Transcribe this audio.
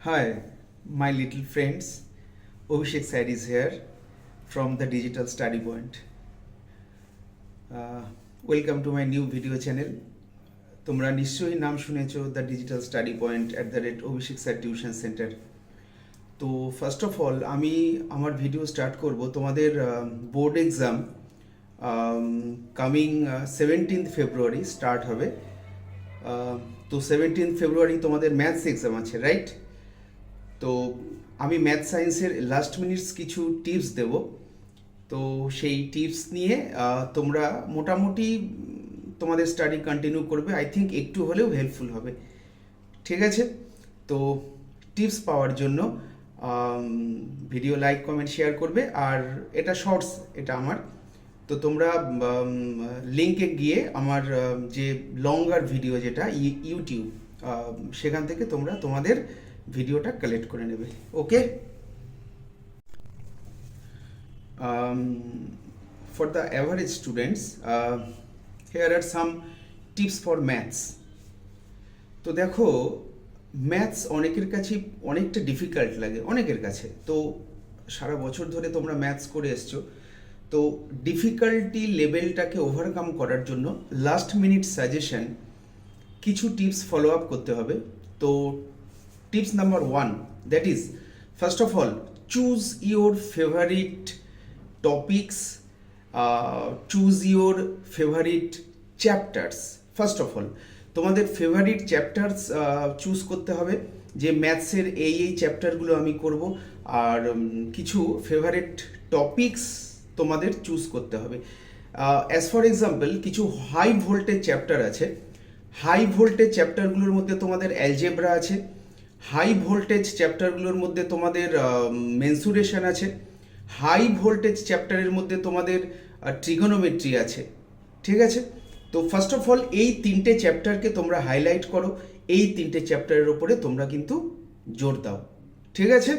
Hi, my little friends. Abhishek Said is here from the Digital Study Point. Welcome to my new video channel. তোমরা নিশ্চয়ই নাম শুনেছো the digital study point @Abhishek sir tuition centre. তো first of all আমি আমার video start করব তোমাদের board exam coming 17th ফেব্রুয়ারি start হবে। তো 17th ফেব্রুয়ারি তোমাদের ম্যাথস এক্সাম আছে, রাইট? তো আমি ম্যাথ সায়েন্সের লাস্ট মিনিটস কিছু টিপস দেব। তো সেই টিপস নিয়ে তোমরা মোটামুটি তোমাদের স্টাডি কন্টিনিউ করবে। আই থিঙ্ক একটু হলেও হেল্পফুল হবে, ঠিক আছে? তো টিপস পাওয়ার জন্য ভিডিও লাইক কমেন্ট শেয়ার করবে। আর এটা শর্টস, এটা আমার। তো তোমরা লিঙ্কে গিয়ে আমার যে লঙ্গার ভিডিও যেটা ইউটিউব, সেখান থেকে তোমরা তোমাদের ভিডিওটা কালেক্ট করে নেবে, ওকে? For the average students, here are some tips for maths. তো দেখো, ম্যাথস অনেকের কাছে অনেকটা ডিফিকাল্ট লাগে, অনেকের কাছে। তো সারা বছর ধরে তোমরা ম্যাথস করে এসছো, তো ডিফিকাল্টি লেভেলটাকে ওভারকাম করার জন্য লাস্ট মিনিট সাজেশন কিছু টিপস ফলো আপ করতে হবে। তো tips number 1, that is, first of all, choose your favorite topics, choose your favorite chapters. First of all, তোমাদের ফেভারিট চ্যাপ্টার্স চুজ করতে হবে, যে ম্যাথসের এই চ্যাপ্টারগুলো আমি করব। আর কিছু ফেভারিট টপিকস তোমাদের চুজ করতে হবে। অ্যাজ ফর এক্সাম্পল, কিছু হাই ভোল্টেজ চ্যাপ্টার আছে। হাই ভোল্টেজ চ্যাপ্টারগুলোর মধ্যে তোমাদের অ্যালজেব্রা আছে, হাই ভোল্টেজ চ্যাপ্টারগুলোর মধ্যে তোমাদের মেনসুরেশন আছে, হাই ভোল্টেজ চ্যাপ্টারের মধ্যে তোমাদের ট্রিগোনোমেট্রি আছে, ঠিক আছে? তো ফার্স্ট অফ অল এই তিনটে চ্যাপ্টারকে তোমরা হাইলাইট করো, এই তিনটে চ্যাপ্টারের ওপরে তোমরা কিন্তু জোর দাও, ঠিক আছে?